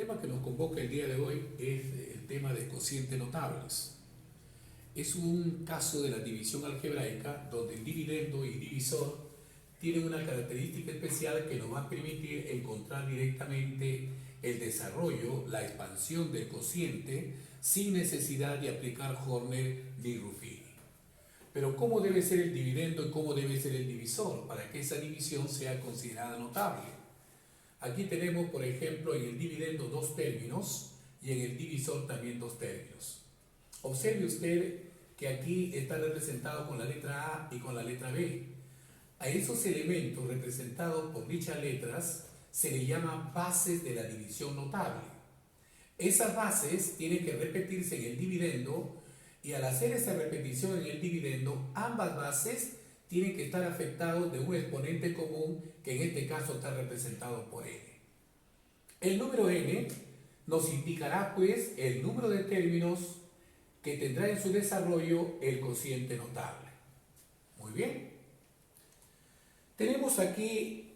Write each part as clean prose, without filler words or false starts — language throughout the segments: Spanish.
tema que nos convoca el día de hoy es el tema de cocientes notables. Es un caso de la división algebraica donde el dividendo y divisor tienen una característica especial que nos va a permitir encontrar directamente el desarrollo, la expansión del cociente sin necesidad de aplicar Horner ni Ruffini. Pero ¿cómo debe ser el dividendo y cómo debe ser el divisor para que esa división sea considerada notable? Aquí tenemos, por ejemplo, en el dividendo dos términos y en el divisor también dos términos. Observe usted que aquí está representado con la letra A y con la letra B. A esos elementos representados por dichas letras se le llaman bases de la división notable. Esas bases tienen que repetirse en el dividendo y al hacer esa repetición en el dividendo, ambas bases tienen que estar afectados de un exponente común que en este caso está representado por n. El número n nos indicará pues el número de términos que tendrá en su desarrollo el cociente notable. Muy bien. Tenemos aquí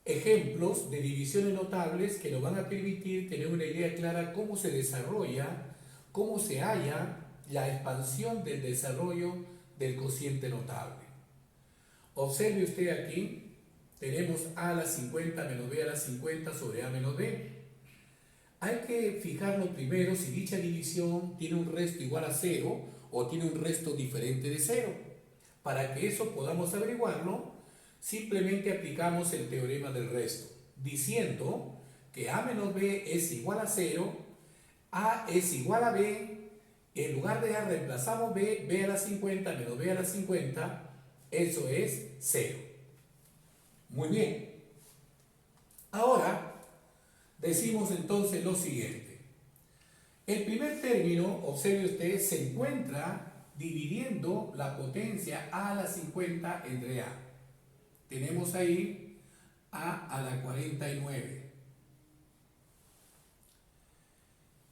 ejemplos de divisiones notables que nos van a permitir tener una idea clara cómo se desarrolla, cómo se halla la expansión del desarrollo del cociente notable. Observe usted aquí, tenemos a a la 50 menos b a la 50 sobre a menos b. Hay que fijarnos primero si dicha división tiene un resto igual a 0 o tiene un resto diferente de 0. Para que eso podamos averiguarlo, simplemente aplicamos el teorema del resto, diciendo que a menos b es igual a 0, a es igual a b, en lugar de a reemplazamos b a la 50 menos b a la 50, eso es 0. Muy bien. Ahora, decimos entonces lo siguiente. El primer término, observe usted, se encuentra dividiendo la potencia a la 50 entre a. Tenemos ahí a la 49.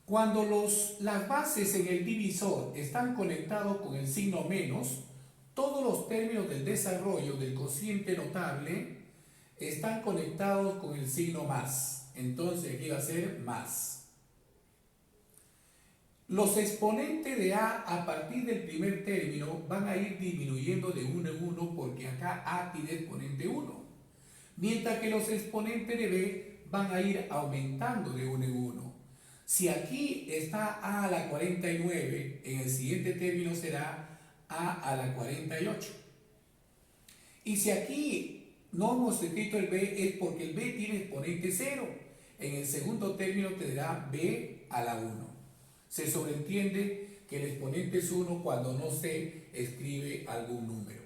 Cuando las bases en el divisor están conectados con el signo menos, todos los términos del desarrollo del cociente notable están conectados con el signo más. Entonces aquí va a ser más. Los exponentes de a partir del primer término van a ir disminuyendo de 1 en 1 porque acá a tiene exponente 1. Mientras que los exponentes de b van a ir aumentando de 1 en 1. Si aquí está a la 49, en el siguiente término será a la 48. Y si aquí no hemos escrito el b es porque el b tiene exponente 0. En el segundo término tendrá b a la 1. Se sobreentiende que el exponente es 1 cuando no se escribe algún número.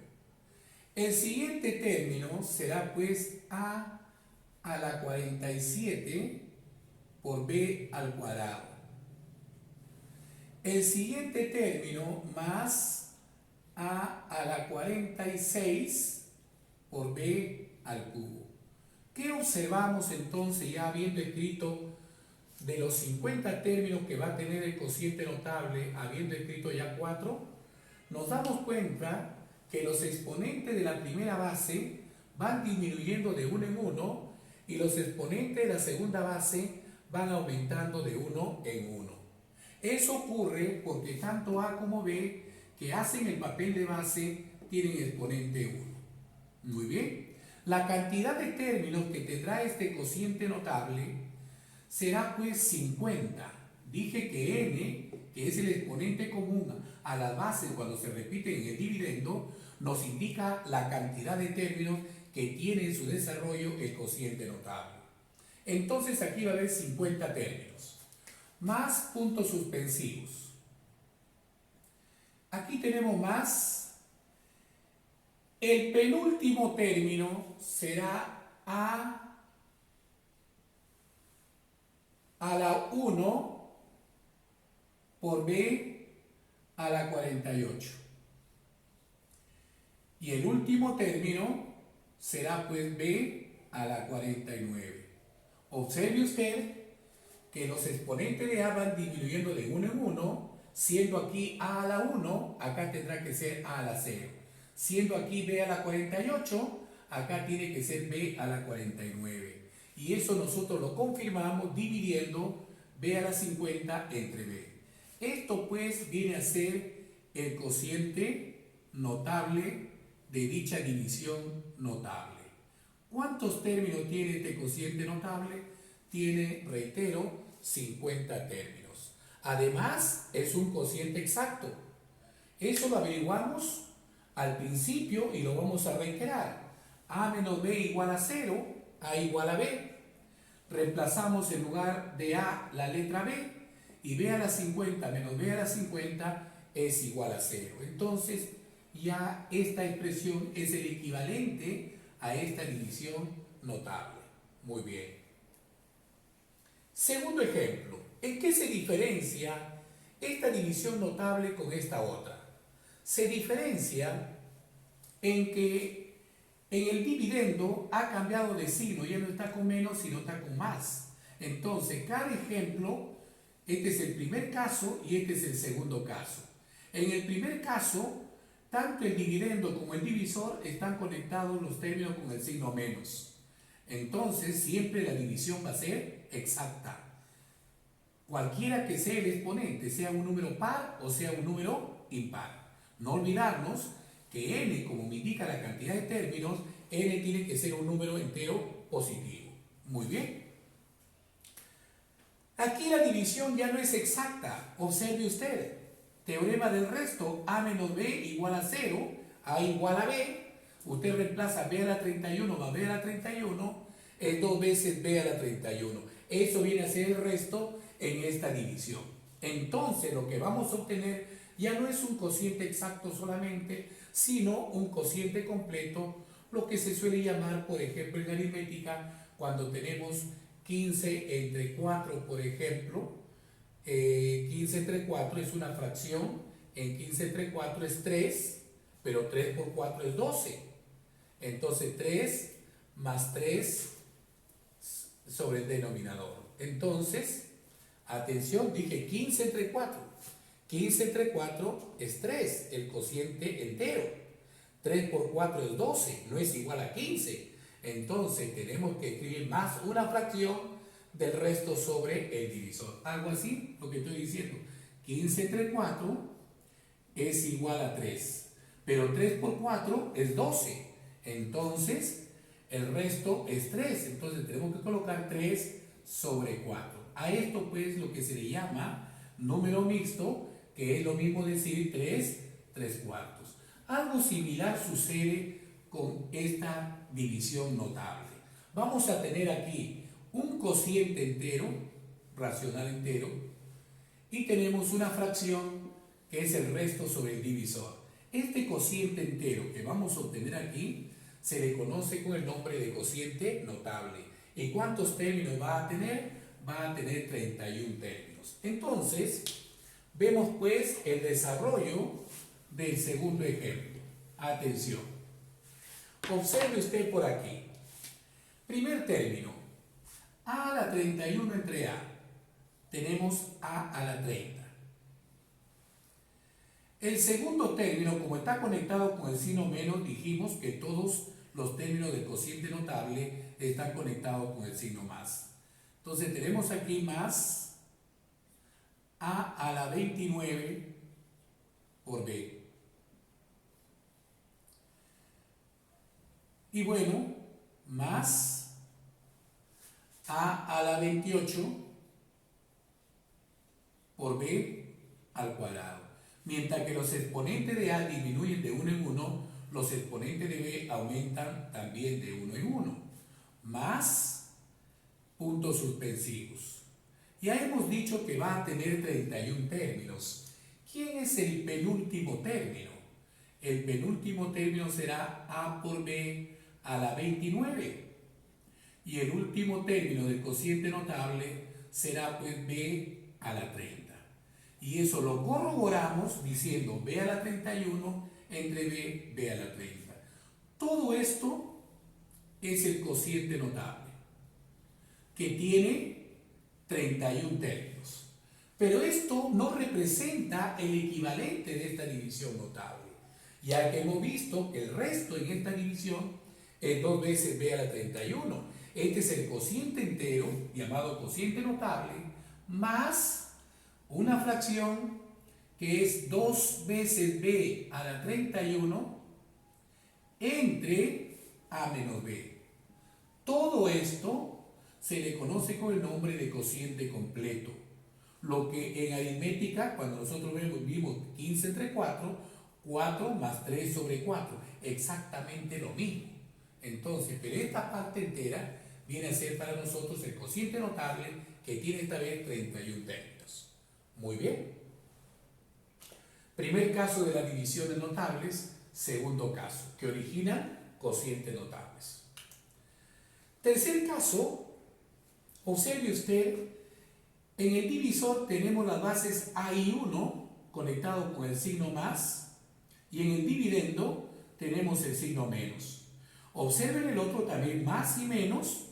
El siguiente término será pues a la 47 por b al cuadrado. El siguiente término más a la 46 por b al cubo. ¿Qué observamos entonces ya habiendo escrito de los 50 términos que va a tener el cociente notable, habiendo escrito ya 4? Nos damos cuenta que los exponentes de la primera base van disminuyendo de 1 en 1 y los exponentes de la segunda base van aumentando de 1 en 1. Eso ocurre porque tanto A como B, que hacen el papel de base, tienen exponente 1. Muy bien. La cantidad de términos que tendrá este cociente notable será pues 50. Dije que n, que es el exponente común a las bases cuando se repite en el dividendo, nos indica la cantidad de términos que tiene en su desarrollo el cociente notable. Entonces aquí va a haber 50 términos, más puntos suspensivos. Aquí tenemos más. El penúltimo término será a la 1 por b a la 48. Y el último término será pues b a la 49. Observe usted que los exponentes de a van disminuyendo de 1 en 1, siendo aquí a la 1, acá tendrá que ser a la 0. Siendo aquí b a la 48, acá tiene que ser b a la 49. Y eso nosotros lo confirmamos dividiendo b a la 50 entre b. Esto pues viene a ser el cociente notable de dicha división notable. ¿Cuántos términos tiene este cociente notable? Tiene, reitero, 50 términos. Además, es un cociente exacto. Eso lo averiguamos al principio y lo vamos a reiterar. A menos b igual a 0, a igual a b. Reemplazamos en lugar de a la letra b y b a la 50 menos b a la 50 es igual a 0. Entonces, ya esta expresión es el equivalente a esta división notable. Muy bien. Segundo ejemplo. ¿En qué se diferencia esta división notable con esta otra? Se diferencia en que en el dividendo ha cambiado de signo, ya no está con menos, sino está con más. Entonces, cada ejemplo, este es el primer caso y este es el segundo caso. En el primer caso, tanto el dividendo como el divisor están conectados los términos con el signo menos. Entonces, siempre la división va a ser exacta. Cualquiera que sea el exponente, sea un número par o sea un número impar. No olvidarnos que n, como me indica la cantidad de términos, n tiene que ser un número entero positivo. Muy bien. Aquí la división ya no es exacta. Observe usted. Teorema del resto, a menos b igual a 0, a igual a b. Usted reemplaza b a la 31 más b a la 31, es 2 veces b a la 31. Eso viene a ser el resto en esta división. Entonces, lo que vamos a obtener ya no es un cociente exacto solamente, sino un cociente completo, lo que se suele llamar, por ejemplo, en aritmética, cuando tenemos 15 entre 4, por ejemplo, 15 entre 4 es una fracción, en 15 entre 4 es 3, pero 3 por 4 es 12. Entonces 3 más 3 sobre el denominador. Entonces, atención, dije 15 entre 4. 15 entre 4 es 3, el cociente entero. 3 por 4 es 12, no es igual a 15. Entonces tenemos que escribir más una fracción del resto sobre el divisor. Algo así, lo que estoy diciendo. 15 entre 4 es igual a 3. Pero 3 por 4 es 12. Entonces, el resto es 3. Entonces tenemos que colocar 3 sobre 4. A esto pues lo que se le llama número mixto, que es lo mismo decir 3 cuartos. Algo similar sucede con esta división notable. Vamos a tener aquí un cociente entero, racional entero, y tenemos una fracción que es el resto sobre el divisor. Este cociente entero que vamos a obtener aquí se le conoce con el nombre de cociente notable. ¿Y cuántos términos va a tener? Va a tener 31 términos. Entonces, vemos pues el desarrollo del segundo ejemplo. Atención. Observe usted por aquí. Primer término. A a la 31 entre a. Tenemos a la 30. El segundo término, como está conectado con el signo menos, dijimos que todos los términos del cociente notable están conectados con el signo más. Entonces tenemos aquí más a la 29 por b. Y bueno, más a la 28 por b al cuadrado. Mientras que los exponentes de a disminuyen de 1 en 1, los exponentes de b aumentan también de 1 en 1. Más puntos suspensivos. Ya hemos dicho que va a tener 31 términos. ¿Quién es el penúltimo término? El penúltimo término será a por b a la 29. Y el último término del cociente notable será pues b a la 30. Y eso lo corroboramos diciendo b a la 31 entre b a la 30. Todo esto es el cociente notable, que tiene 31 términos. Pero esto no representa el equivalente de esta división notable, ya que hemos visto que el resto en esta división es 2 veces b a la 31. Este es el cociente entero, llamado cociente notable, más una fracción que es 2 veces b a la 31 entre a menos b. Todo esto se le conoce con el nombre de cociente completo. Lo que en aritmética, cuando nosotros vimos 15 entre 4, 4 más 3 sobre 4, exactamente lo mismo. Entonces, pero esta parte entera viene a ser para nosotros el cociente notable, que tiene esta vez 31 términos. Muy bien. Primer caso de las divisiones notables. Segundo caso, que origina cocientes notables. Tercer caso, observe usted, en el divisor tenemos las bases a y 1 conectados con el signo más, y en el dividendo tenemos el signo menos. Observen el otro también, más y menos,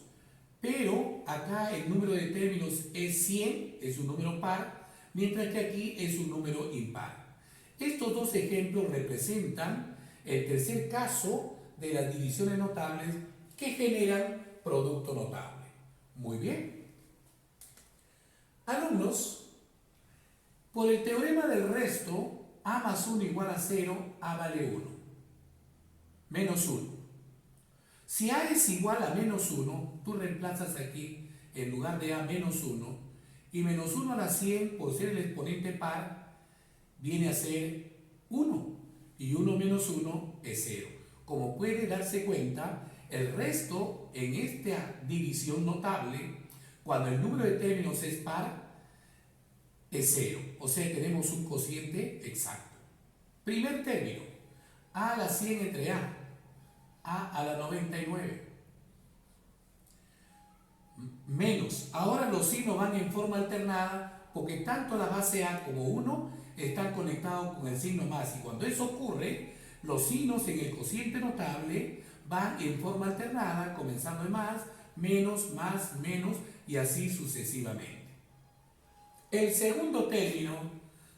pero acá el número de términos es 100, es un número par, mientras que aquí es un número impar. Estos dos ejemplos representan el tercer caso de las divisiones notables que generan producto notable. Muy bien. Alumnos, por el teorema del resto, a más 1 igual a 0, a vale 1, menos 1. Si a es igual a menos 1, tú reemplazas aquí, en lugar de a, menos 1, y menos 1 a la 100, por ser el exponente par, viene a ser 1, y 1 menos 1 es 0. Como puede darse cuenta, el resto en esta división notable, cuando el número de términos es par, es 0. O sea, tenemos un cociente exacto. Primer término, a a la 100 entre a la 99. Menos. Ahora los signos van en forma alternada porque tanto la base a como 1 están conectados con el signo más. Y cuando eso ocurre, los signos en el cociente notable van en forma alternada, comenzando en más, menos, y así sucesivamente. El segundo término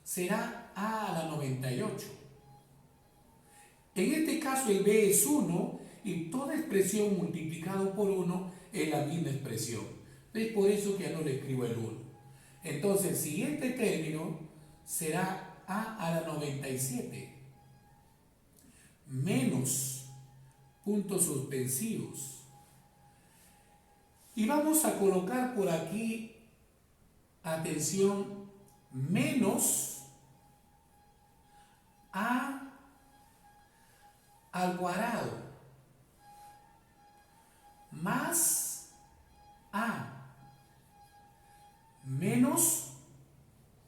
será a la 98. En este caso el b es 1 y toda expresión multiplicado por 1 es la misma expresión. Es por eso que ya no le escribo el 1. Entonces el siguiente término será a la 97 menos puntos suspensivos. Y vamos a colocar por aquí, atención, menos a al cuadrado más a menos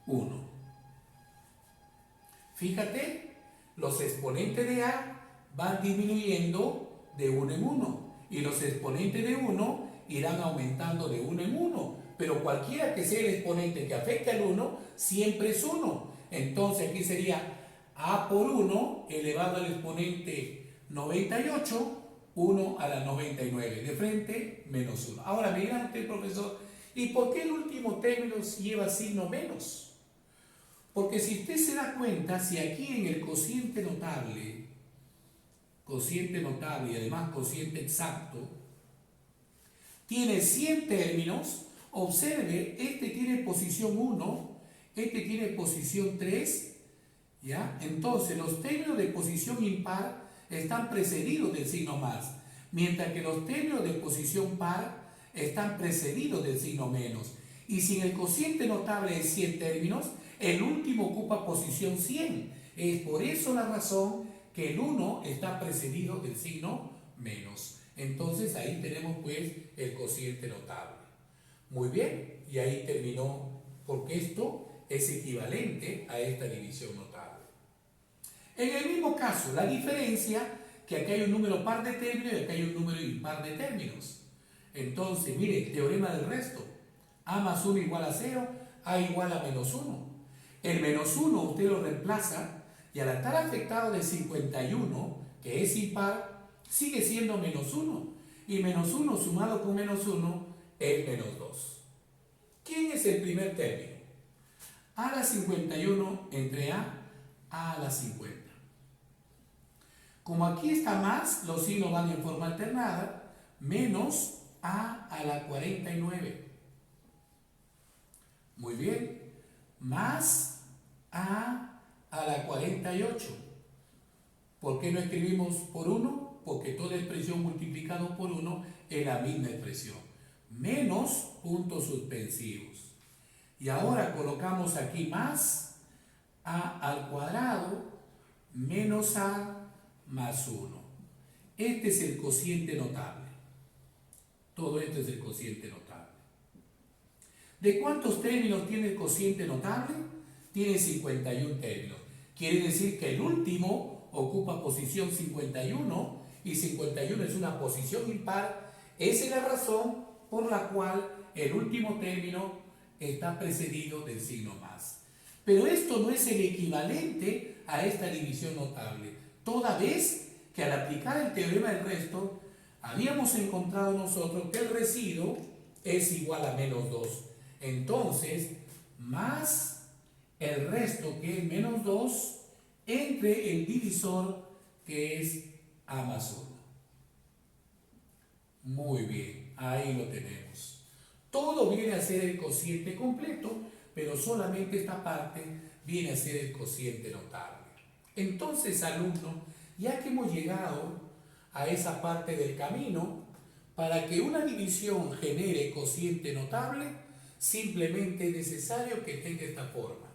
1. Fíjate, los exponentes de a van disminuyendo de 1 en 1 y los exponentes de 1 irán aumentando de 1 en 1, pero cualquiera que sea el exponente que afecte al 1 siempre es 1. Entonces aquí sería a por 1 elevado al exponente 98, 1 a la 99, de frente menos 1. Ahora me dirán usted, profesor, ¿y por qué el último término lleva signo menos? Porque si usted se da cuenta, si aquí en el cociente notable y además cociente exacto, tiene 100 términos, observe, este tiene posición 1, este tiene posición 3, ¿ya? Entonces los términos de posición impar están precedidos del signo más, mientras que los términos de posición par están precedidos del signo menos. Y si en el cociente notable de 100 términos, el último ocupa posición 100. Es por eso la razón que el 1 está precedido del signo menos. Entonces ahí tenemos pues el cociente notable. Muy bien, y ahí terminó, porque esto es equivalente a esta división notable. En el mismo caso, la diferencia, que aquí hay un número par de términos y aquí hay un número impar de términos. Entonces, mire, el teorema del resto. A más 1 igual a 0, a igual a menos 1. El menos 1 usted lo reemplaza y al estar afectado de 51, que es impar, sigue siendo menos 1. Y menos 1 sumado con menos 1 es menos 2. ¿Quién es el primer término? A la 51 entre a la 50. Como aquí está más, los signos van en forma alternada, menos a la 49. Muy bien. Más a la 48. ¿Por qué no escribimos por 1? Porque toda expresión multiplicado por 1 es la misma expresión. Menos puntos suspensivos. Y ahora colocamos aquí más a al cuadrado menos a más 1. Este es el cociente notable. Todo esto es el cociente notable. ¿De cuántos términos tiene el cociente notable? Tiene 51 términos. Quiere decir que el último ocupa posición 51 y 51 es una posición impar. Esa es la razón por la cual el último término está precedido del signo más. Pero esto no es el equivalente a esta división notable, toda vez que al aplicar el teorema del resto habíamos encontrado nosotros que el residuo es igual a menos 2. Entonces, más el resto que es menos 2 entre el divisor que es a más 1. Muy bien, ahí lo tenemos. Todo viene a ser el cociente completo, pero solamente esta parte viene a ser el cociente notable. Entonces, alumno, ya que hemos llegado a esa parte del camino, para que una división genere cociente notable, simplemente es necesario que tenga esta forma.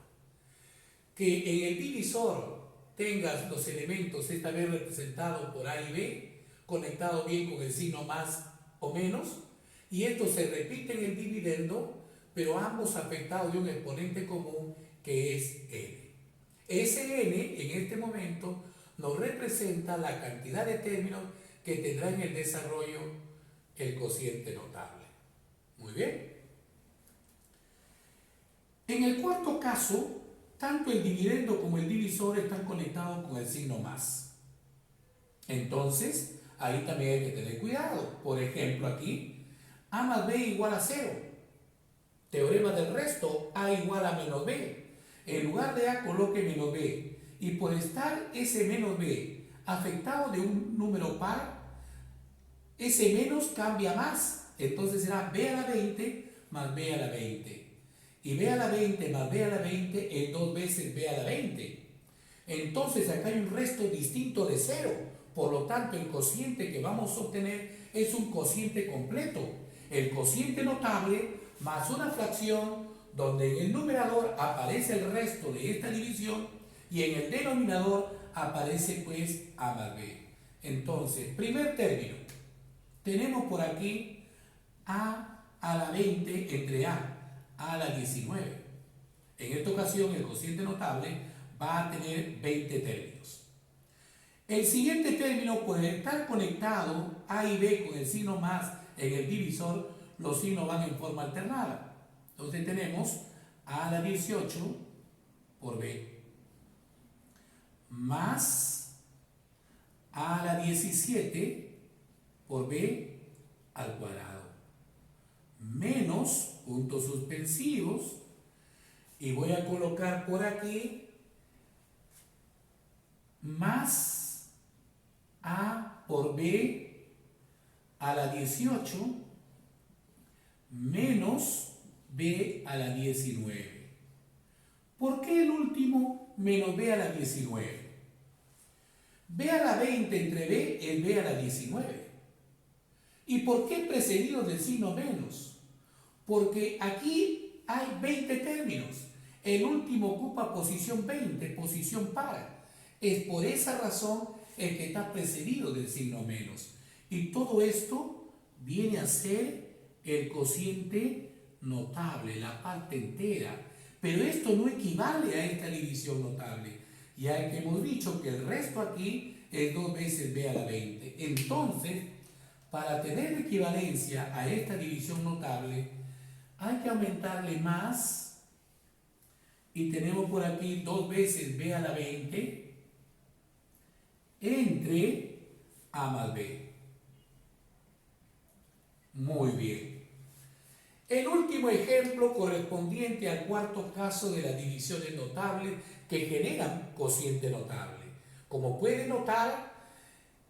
Que en el divisor tengas los elementos esta vez representados por A y B, conectados bien con el signo más o menos, y esto se repite en el dividendo, pero ambos afectados de un exponente común que es n. Ese n en este momento nos representa la cantidad de términos que tendrá en el desarrollo el cociente notable. Muy bien. En el cuarto caso, tanto el dividendo como el divisor están conectados con el signo más. Entonces, ahí también hay que tener cuidado. Por ejemplo, aquí, a más b igual a 0. Teorema del resto, a igual a menos b. En lugar de a coloque menos b. Y por estar ese menos b afectado de un número par, ese menos cambia más. Entonces será b a la 20 más b a la 20. Y b a la 20 más b a la 20 es 2 veces b a la 20. Entonces acá hay un resto distinto de 0. Por lo tanto, el cociente que vamos a obtener es un cociente completo. El cociente notable más una fracción donde en el numerador aparece el resto de esta división y en el denominador aparece pues a más b. Entonces, primer término. Tenemos por aquí a la 20 entre a la 19. En esta ocasión el cociente notable va a tener 20 términos. El siguiente término, puede estar conectado a y b con el signo más en el divisor, los signos van en forma alternada. Entonces tenemos a la 18 por b más a la 17 por b al cuadrado menos puntos suspensivos y voy a colocar por aquí más a por b a la 18 menos b a la 19. ¿Por qué el último menos b a la 19? B a la 20 entre b es b a la 19. ¿Y por qué precedido del signo menos? Porque aquí hay 20 términos. El último ocupa posición 20, posición par. Es por esa razón el que está precedido del signo menos. Y todo esto viene a ser el cociente notable, la parte entera. Pero esto no equivale a esta división notable, ya que hemos dicho que el resto aquí es 2 veces b a la 20. Entonces, para tener equivalencia a esta división notable, hay que aumentarle más y tenemos por aquí 2 veces b a la 20 entre a más b. Muy bien. El último ejemplo correspondiente al cuarto caso de las divisiones notables que generan cociente notable. Como pueden notar,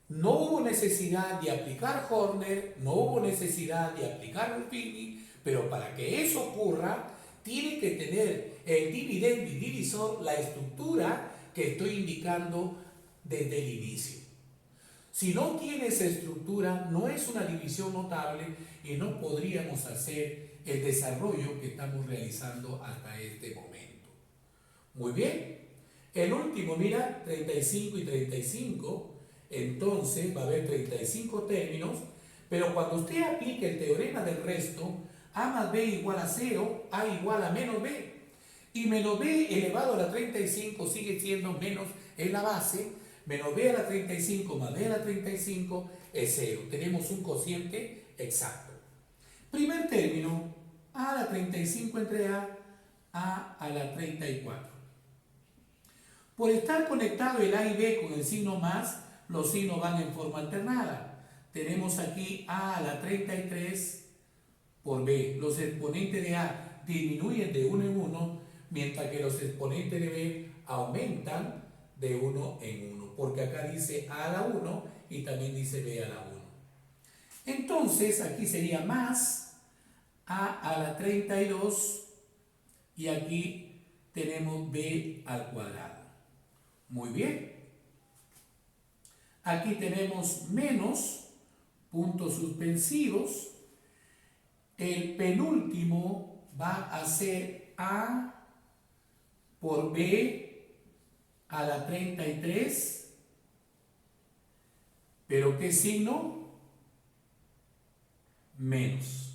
No hubo necesidad de aplicar Horner, no hubo necesidad de aplicar Ruffini, pero para que eso ocurra, tiene que tener el dividendo y divisor la estructura que estoy indicando desde el inicio. Si no tiene esa estructura, no es una división notable y no podríamos hacer el desarrollo que estamos realizando hasta este momento. Muy bien. El último, mira, 35 y 35. Entonces va a haber 35 términos, pero cuando usted aplique el teorema del resto, a más b igual a 0, a igual a menos b. Y menos b elevado a la 35 sigue siendo menos en la base, menos b a la 35 más b a la 35 es 0. Tenemos un cociente exacto. Primer término, a a la 35 entre a la 34. Por estar conectado el a y b con el signo más, los signos van en forma alternada. Tenemos aquí a la 33 por b. Los exponentes de a disminuyen de 1 en 1, mientras que los exponentes de b aumentan de 1 en 1, porque acá dice a la 1 y también dice b a la 1. Entonces aquí sería más a la 32 y aquí tenemos b al cuadrado. Muy bien. Aquí tenemos menos puntos suspensivos. El penúltimo va a ser a por b a la 33. ¿Pero qué signo? Menos.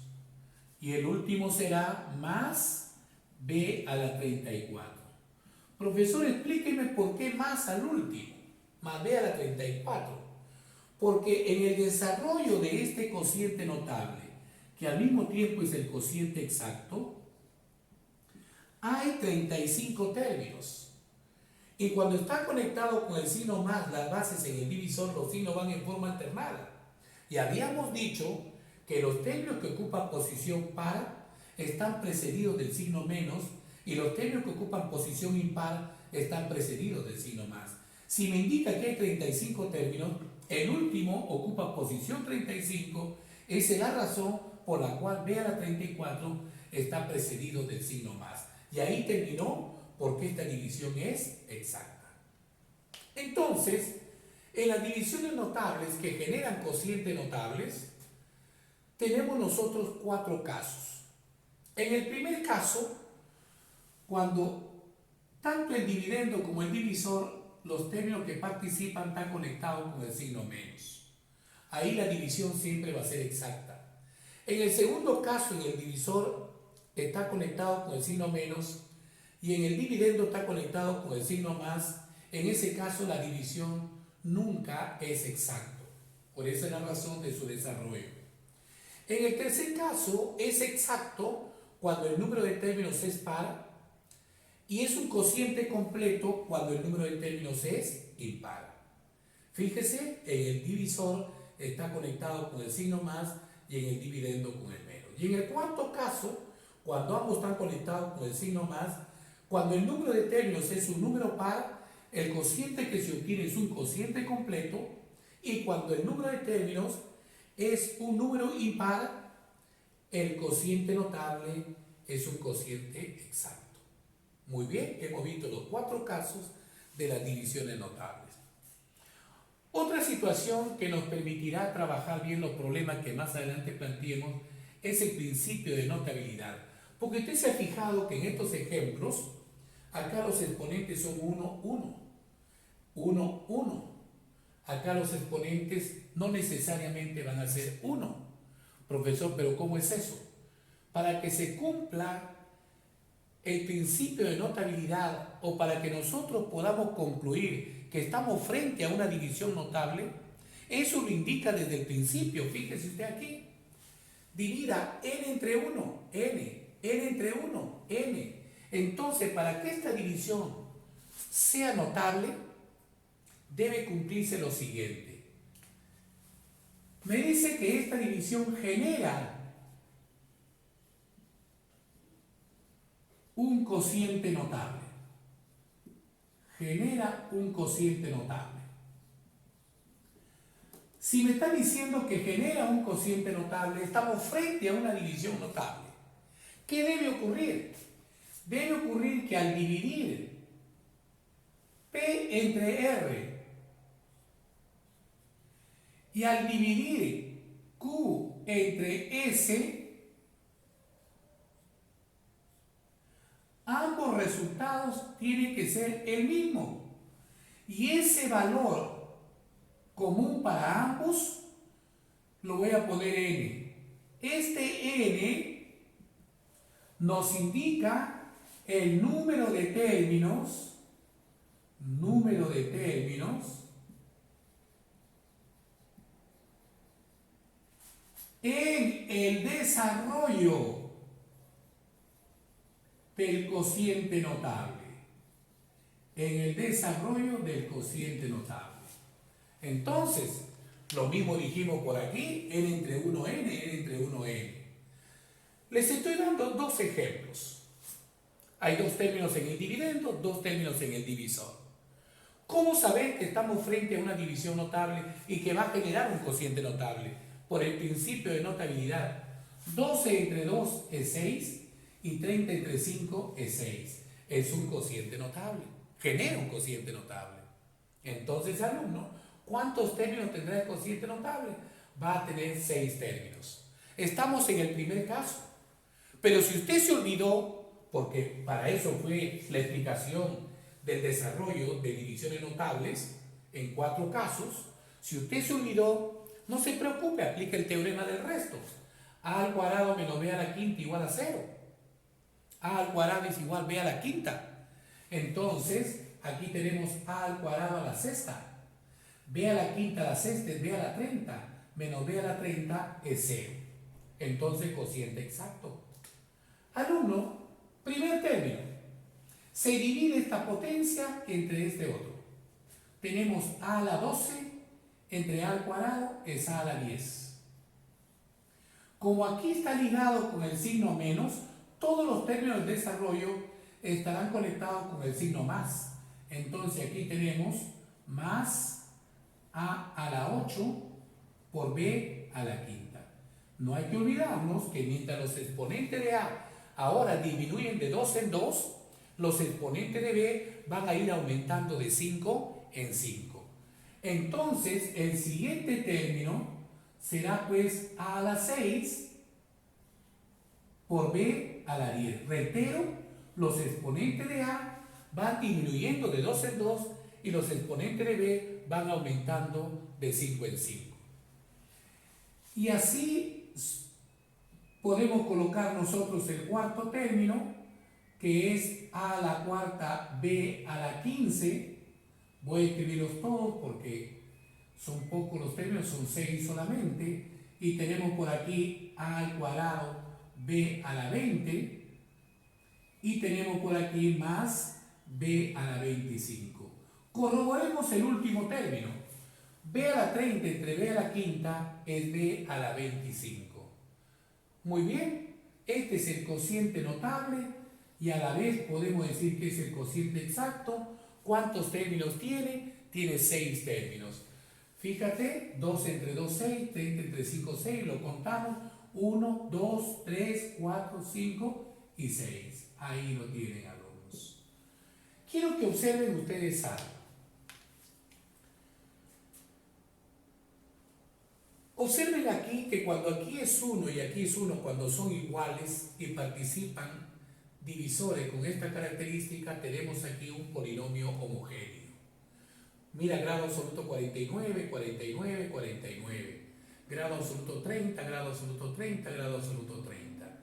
Y el último será más b a la 34. Profesor, explíqueme por qué más al último, más b a la 34. Porque en el desarrollo de este cociente notable, que al mismo tiempo es el cociente exacto, hay 35 términos. Y cuando está conectado con el signo más, las bases en el divisor, los signos van en forma alternada. Y habíamos dicho que los términos que ocupan posición par están precedidos del signo menos y los términos que ocupan posición impar están precedidos del signo más. Si me indica que hay 35 términos, el último ocupa posición 35, esa es la razón por la cual b a la 34 está precedido del signo más. Y ahí terminó porque esta división es exacta. Entonces, en las divisiones notables que generan cocientes notables, tenemos nosotros 4 casos. En el primer caso, cuando tanto el dividendo como el divisor, los términos que participan están conectados con el signo menos. Ahí la división siempre va a ser exacta. En el segundo caso, en el divisor está conectado con el signo menos y en el dividendo está conectado con el signo más. En ese caso, la división nunca es exacto. Por esa es la razón de su desarrollo. En el tercer caso, es exacto cuando el número de términos es par y es un cociente completo cuando el número de términos es impar. Fíjese, en el divisor está conectado con el signo más y en el dividendo con el menos. Y en el cuarto caso, cuando ambos están conectados con el signo más, cuando el número de términos es un número par, el cociente que se obtiene es un cociente completo, y cuando el número de términos es un número impar, el cociente notable es un cociente exacto. Muy bien, hemos visto los 4 casos de las divisiones notables. Otra situación que nos permitirá trabajar bien los problemas que más adelante planteemos es el principio de notabilidad. Porque usted se ha fijado que en estos ejemplos, acá los exponentes son 1, 1, 1, 1. Acá los exponentes no necesariamente van a ser 1. Profesor, ¿pero cómo es eso? Para que se cumpla el principio de notabilidad o para que nosotros podamos concluir que estamos frente a una división notable, eso lo indica desde el principio. Fíjese usted aquí. Divida n entre 1, n entre 1, n. Entonces, para que esta división sea notable, debe cumplirse lo siguiente. Me dice que esta división genera un cociente notable. Genera un cociente notable. Si me está diciendo que genera un cociente notable, estamos frente a una división notable. ¿Qué debe ocurrir? Debe ocurrir que al dividir P entre R y al dividir Q entre S, ambos resultados tienen que ser el mismo. Y ese valor común para ambos lo voy a poner N. Este N nos indica el número de términos en el desarrollo del cociente notable. En el desarrollo del cociente notable. Entonces, lo mismo dijimos por aquí, n entre 1n, n entre 1n. Les estoy dando dos ejemplos. Hay dos términos en el dividendo, dos términos en el divisor. ¿Cómo saber que estamos frente a una división notable y que va a generar un cociente notable? Por el principio de notabilidad. 12 entre 2 es 6 y 30 entre 5 es 6. Es un cociente notable. Genera un cociente notable. Entonces, alumno, ¿cuántos términos tendrá el cociente notable? Va a tener 6 términos. Estamos en el primer caso. Pero si usted se olvidó, porque para eso fue la explicación del desarrollo de divisiones notables en 4 casos, si usted se olvidó, no se preocupe, aplica el teorema del resto. A al cuadrado menos b a la quinta igual a 0. A al cuadrado es igual b a la quinta. Entonces, aquí tenemos a al cuadrado a la sexta. B a la quinta a la sexta es b a la 30. Menos b a la 30 es 0. Entonces, cociente exacto. Alumno, primer término. Se divide esta potencia entre este otro. Tenemos a la 12 entre a al cuadrado es a la 10. Como aquí está ligado con el signo menos, todos los términos de desarrollo estarán conectados con el signo más. Entonces aquí tenemos más a la 8 por b a la quinta. No hay que olvidarnos que mientras los exponentes de a ahora disminuyen de 2 en 2, los exponentes de b van a ir aumentando de 5 en 5. Entonces, el siguiente término será pues a la 6 por b a la 10. Reitero, los exponentes de a van disminuyendo de 2 en 2 y los exponentes de b van aumentando de 5 en 5. Y así podemos colocar nosotros el cuarto término, que es a a la cuarta b a la 15. Voy a escribirlos todos porque son pocos los términos, son 6 solamente. Y tenemos por aquí a al cuadrado b a la 20. Y tenemos por aquí más b a la 25. Corroboremos el último término. b a la 30 entre b a la quinta es b a la 25. Muy bien, este es el cociente notable y a la vez podemos decir que es el cociente exacto. ¿Cuántos términos tiene? Tiene 6 términos. Fíjate, 2 entre 2, 6, 30 entre 5, 6, lo contamos. 1, 2, 3, 4, 5 y 6. Ahí lo tienen, alumnos. Quiero que observen ustedes algo. Observen aquí que cuando aquí es 1 y aquí es 1, cuando son iguales y participan divisores con esta característica, tenemos aquí un polinomio homogéneo. Mira, grado absoluto 49, 49, 49. Grado absoluto 30, grado absoluto 30, grado absoluto 30.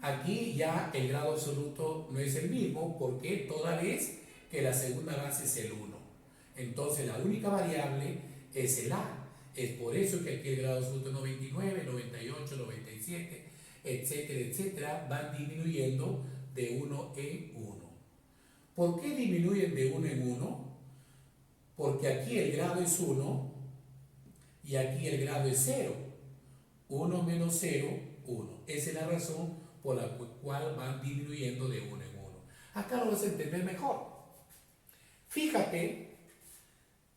Aquí ya el grado absoluto no es el mismo, porque toda vez que la segunda base es el 1. Entonces la única variable es el A. Es por eso que aquí el grado absoluto 99, 98, 97, etcétera, etcétera, van disminuyendo de 1 en 1. ¿Por qué disminuyen de 1 en 1? Porque aquí el grado es 1 y aquí el grado es 0. 1 menos 0, 1. Esa es la razón por la cual van disminuyendo de 1 en 1. Acá lo vas a entender mejor. Fíjate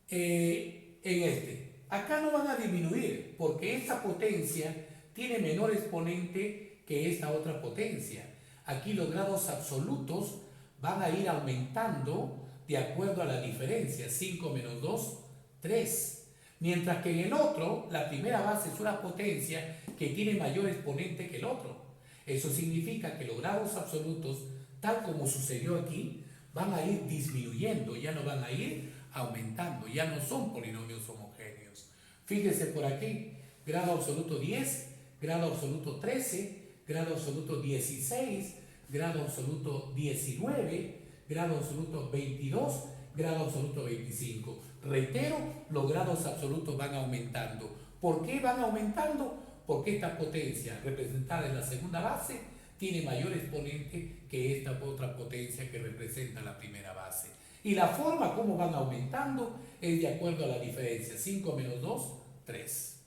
en este. acá no van a disminuir porque esta potencia tiene menor exponente que esta otra potencia. Aquí los grados absolutos van a ir aumentando de acuerdo a la diferencia. 5 menos 2, 3. Mientras que en el otro, la primera base es una potencia que tiene mayor exponente que el otro. Eso significa que los grados absolutos, tal como sucedió aquí, van a ir disminuyendo, ya no van a ir aumentando, ya no son polinomios homogéneos. Fíjese por aquí, grado absoluto 10, grado absoluto 13, grado absoluto 16, grado absoluto 19, grado absoluto 22, grado absoluto 25. Reitero, los grados absolutos van aumentando. ¿Por qué van aumentando? Porque esta potencia representada en la segunda base tiene mayor exponente que esta otra potencia que representa la primera base. Y la forma como van aumentando es de acuerdo a la diferencia. 5 menos 2, 3.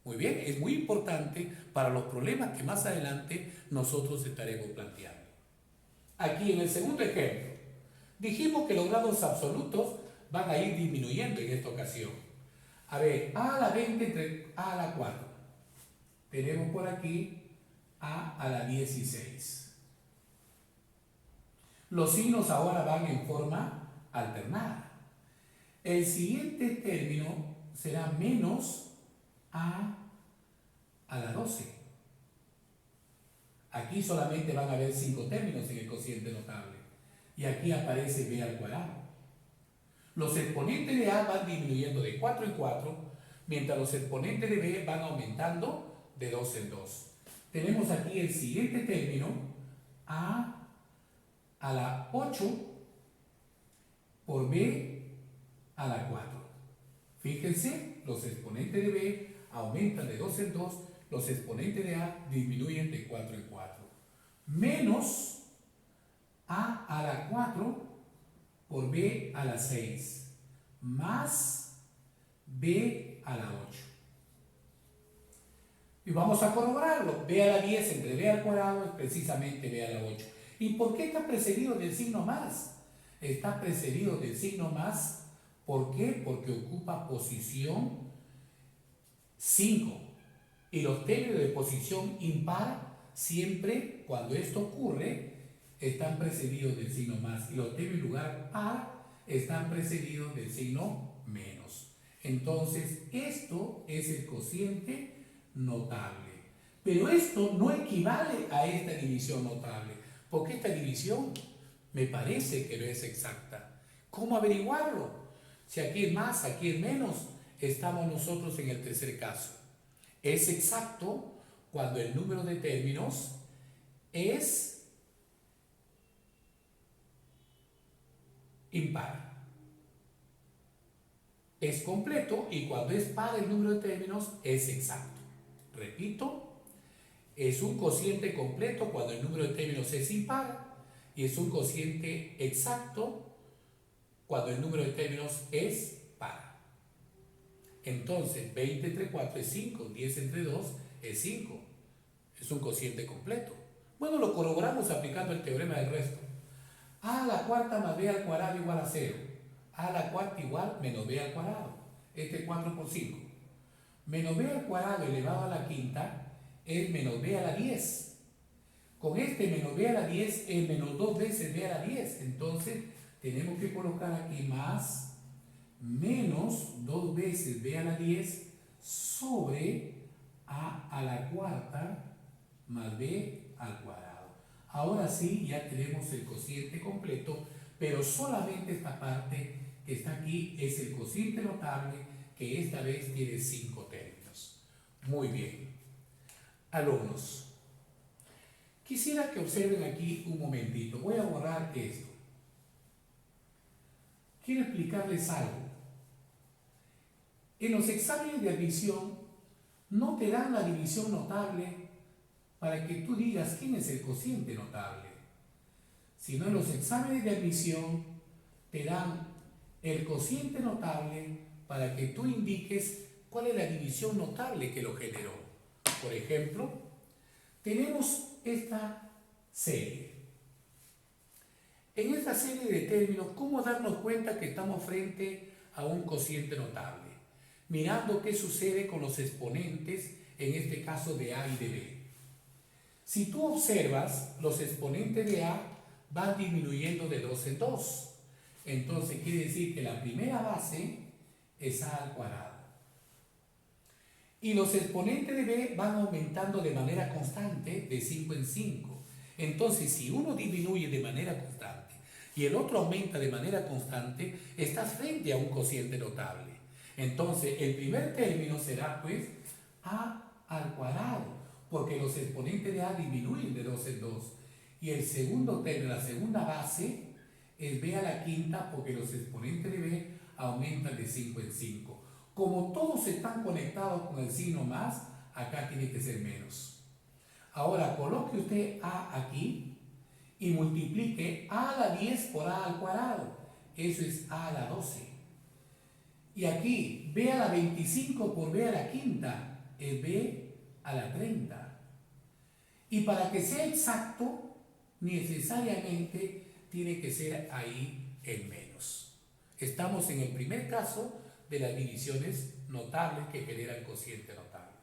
Muy bien, es muy importante para los problemas que más adelante nosotros estaremos planteando. Aquí en el segundo ejemplo, dijimos que los grados absolutos van a ir disminuyendo en esta ocasión. A ver, a a la 20 entre a la 4. Tenemos por aquí a la 16. Los signos ahora van en forma alternada. El siguiente término será menos a la 12. Aquí solamente van a haber 5 términos en el cociente notable. Y aquí aparece b al cuadrado. Los exponentes de a van disminuyendo de 4 en 4, mientras los exponentes de b van aumentando de 2 en 2. Tenemos aquí el siguiente término, a la 8 por b a la 4. Fíjense, los exponentes de b aumentan de 2 en 2, los exponentes de a disminuyen de 4 en 4. Menos a la 4 por b a la 6, más b a la 8. Y vamos a corroborarlo. B a la 10 entre b al cuadrado es precisamente b a la 8. ¿Y por qué está precedido del signo más? Está precedido del signo más, ¿por qué? Porque ocupa posición 5. Y los términos de posición impar, siempre cuando esto ocurre, están precedidos del signo más. Y los términos en lugar par están precedidos del signo menos. Entonces, esto es el cociente notable. Pero esto no equivale a esta división notable, porque esta división me parece que no es exacta. ¿Cómo averiguarlo? Si aquí es más, aquí es menos, estamos nosotros en el tercer caso. Es exacto cuando el número de términos es impar. Es completo y cuando es par el número de términos es exacto. Repito, es un cociente completo cuando el número de términos es impar y es un cociente exacto cuando el número de términos es par. Entonces, 20 entre 4 es 5, 10 entre 2 es 5. Es un cociente completo. Bueno, lo corroboramos aplicando el teorema del resto. A a la cuarta más b al cuadrado igual a 0. A a la cuarta igual menos b al cuadrado. Este es 4 por 5. Menos b al cuadrado elevado a la quinta es menos b a la 10. Con este menos b a la 10 es menos 2 veces b a la 10. Entonces, tenemos que colocar aquí más menos 2 veces b a la 10 sobre a la cuarta más b al cuadrado. Ahora sí, ya tenemos el cociente completo, pero solamente esta parte que está aquí es el cociente notable, que esta vez tiene 5 términos. Muy bien. Alumnos, quisiera que observen aquí un momentito. Voy a borrar esto. Quiero explicarles algo. En los exámenes de admisión no te dan la división notable para que tú digas quién es el cociente notable, sino en los exámenes de admisión te dan el cociente notable para que tú indiques cuál es la división notable que lo generó. Por ejemplo, tenemos esta serie. En esta serie de términos, ¿cómo darnos cuenta que estamos frente a un cociente notable? mirando qué sucede con los exponentes, en este caso de A y de B. Si tú observas, los exponentes de A van disminuyendo de 2 en 2. Entonces quiere decir que la primera base es A al cuadrado. Y los exponentes de B van aumentando de manera constante de 5 en 5. Entonces, si uno disminuye de manera constante y el otro aumenta de manera constante, estás frente a un cociente notable. Entonces, el primer término será pues A al cuadrado, porque los exponentes de A disminuyen de 2 en 2. Y el segundo término, la segunda base, es B a la quinta, porque los exponentes de B aumentan de 5 en 5. Como todos están conectados con el signo más, acá tiene que ser menos. Ahora coloque usted A aquí y multiplique A a la 10 por A al cuadrado. Eso es A a la 12. Y aquí B a la 25 por B a la quinta es B a la 30. Y para que sea exacto, necesariamente tiene que ser ahí en menos. Estamos en el primer caso de las divisiones notables que generan cociente notable.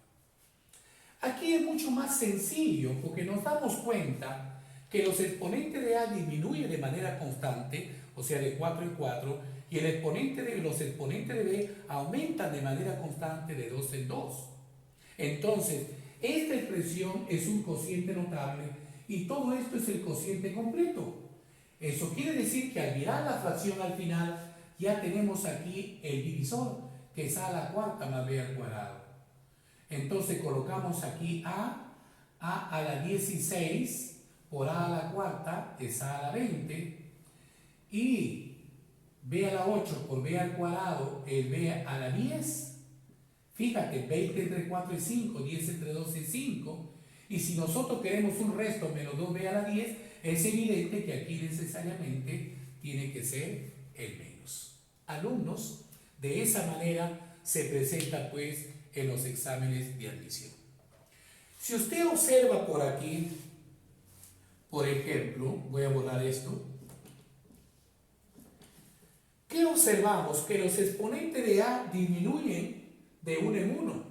Aquí es mucho más sencillo porque nos damos cuenta que los exponentes de A disminuyen de manera constante, o sea de 4 en 4, y los exponentes de B aumentan de manera constante de 2 en 2. Entonces, esta expresión es un cociente notable y todo esto es el cociente completo. Eso quiere decir que al mirar la fracción al final, ya tenemos aquí el divisor, que es A a la cuarta más B al cuadrado. Entonces colocamos aquí A a la 16 por A a la cuarta es A a la 20, y B a la 8 por B al cuadrado es B a la 10. Fíjate, 20 entre 4 es 5, 10 entre 2 es 5, y si nosotros queremos un resto menos 2B a la 10, es evidente que aquí necesariamente tiene que ser el menos. Alumnos, de esa manera se presenta pues en los exámenes de admisión. Si usted observa por aquí, por ejemplo, voy a borrar esto, ¿qué observamos? Que los exponentes de A disminuyen de 1 en 1,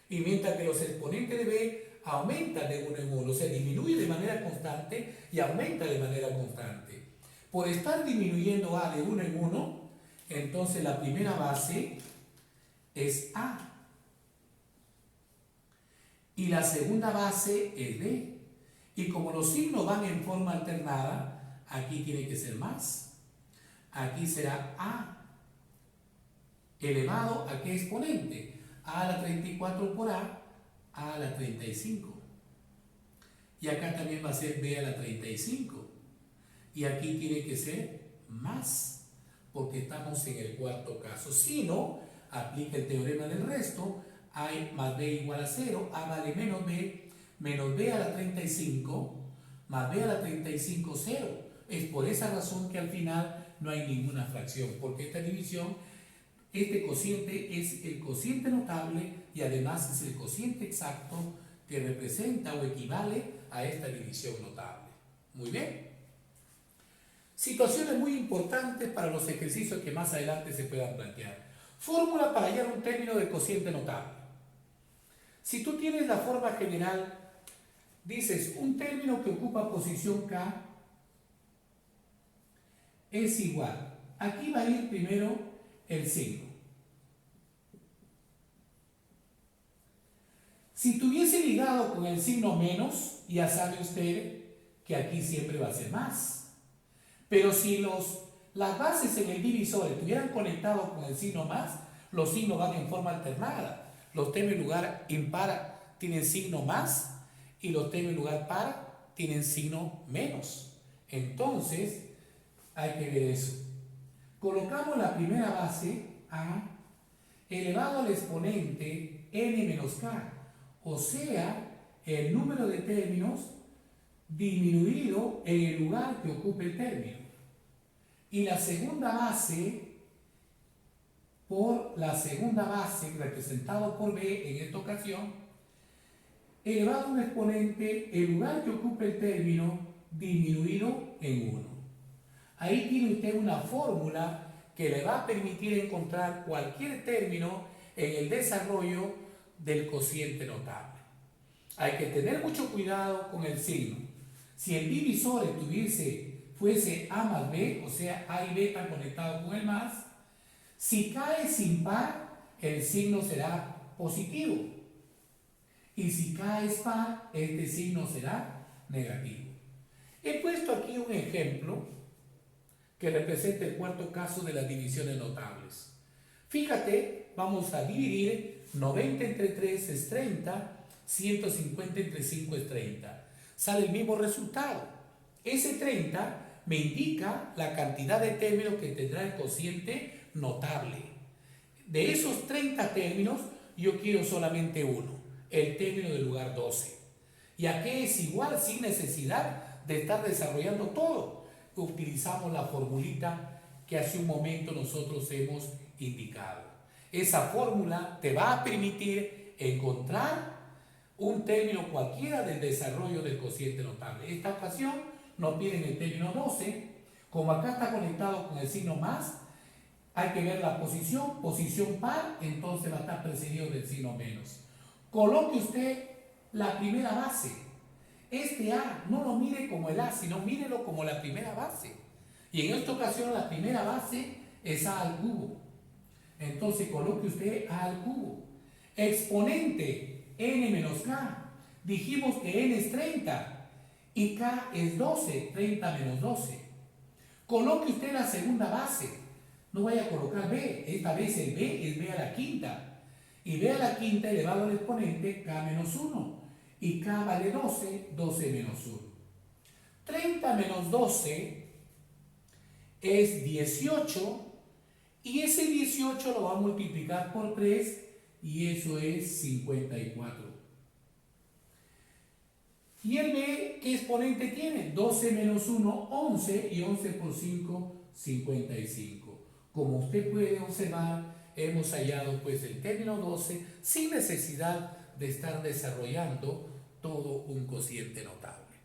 y mientras que los exponentes de B aumentan de 1 en 1, o sea, disminuye de manera constante y aumenta de manera constante. Por estar disminuyendo A de 1 en 1, entonces la primera base es A y la segunda base es B. Y como los signos van en forma alternada, aquí tiene que ser más. Aquí será A elevado a qué exponente. A a la 34 por A a la 35. Y acá también va a ser B a la 35. Y aquí tiene que ser más, porque estamos en el cuarto caso. Si no, aplica el teorema del resto. A más B igual a 0, A vale menos B a la 35, más B a la 35, 0. Es por esa razón que al final no hay ninguna fracción, porque esta división, este cociente es el cociente notable y además es el cociente exacto que representa o equivale a esta división notable. Muy bien. Situaciones muy importantes para los ejercicios que más adelante se puedan plantear. Fórmula para hallar un término de cociente notable. Si tú tienes la forma general, dices un término que ocupa posición K es igual. Aquí va a ir primero el signo. Si tuviese ligado con el signo menos, ya sabe usted que aquí siempre va a ser más. Pero si las bases en el divisor estuvieran conectados con el signo más, los signos van en forma alternada. Los términos en lugar impar tienen signo más y los términos en lugar par tienen signo menos. Entonces, hay que ver eso. Colocamos la primera base A elevado al exponente n menos k, o sea, el número de términos disminuido en el lugar que ocupe el término. Y la segunda base por la segunda base representado por B en esta ocasión, elevado a un exponente, el lugar que ocupe el término disminuido en 1. Ahí tiene usted una fórmula que le va a permitir encontrar cualquier término en el desarrollo del cociente notable. Hay que tener mucho cuidado con el signo. Si el divisor fuese A más B, o sea, A y B están conectados con el más, si K es impar, el signo será positivo. Y si K es par, este signo será negativo. He puesto aquí un ejemplo que representa el cuarto caso de las divisiones notables. Fíjate, vamos a dividir 90 entre 3 es 30, 150 entre 5 es 30. Sale el mismo resultado. Ese 30 me indica la cantidad de términos que tendrá el cociente notable. De esos 30 términos, yo quiero solamente uno, el término del lugar 12. ¿Y a qué es igual sin necesidad de estar desarrollando todo? Utilizamos la formulita que hace un momento nosotros hemos indicado. Esa fórmula te va a permitir encontrar un término cualquiera del desarrollo del cociente notable. En esta ocasión nos piden el término 12. Como acá está conectado con el signo más, hay que ver la posición par, entonces va a estar precedido del signo menos. Coloque usted la primera base. Este A no lo mire como el A, sino mírelo como la primera base. Y en esta ocasión la primera base es A al cubo. Entonces coloque usted A al cubo. Exponente n menos k. Dijimos que n es 30 y k es 12, 30 menos 12. Coloque usted la segunda base. No vaya a colocar b, esta vez el b es b a la quinta. Y b a la quinta elevado al exponente k menos 1. Y k vale 12, 12 menos 1. 30 menos 12 es 18. Y ese 18 lo va a multiplicar por 3 y eso es 54. ¿Y el b qué exponente tiene? 12 menos 1, 11 y 11 por 5, 55. Como usted puede observar, hemos hallado pues el término 12 sin necesidad de estar desarrollando todo un cociente notable.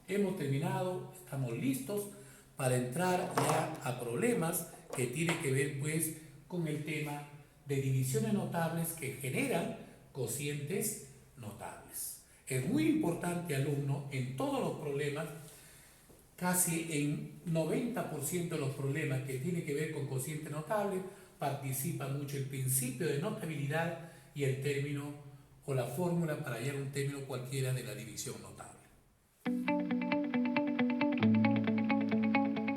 Hemos terminado, estamos listos para entrar ya a problemas que tienen que ver pues con el tema de divisiones notables que generan cocientes notables. Es muy importante, alumno, en todos los problemas, casi en 90% de los problemas que tienen que ver con cociente notable, participa mucho el principio de notabilidad y el término o la fórmula para hallar un término cualquiera de la división notable.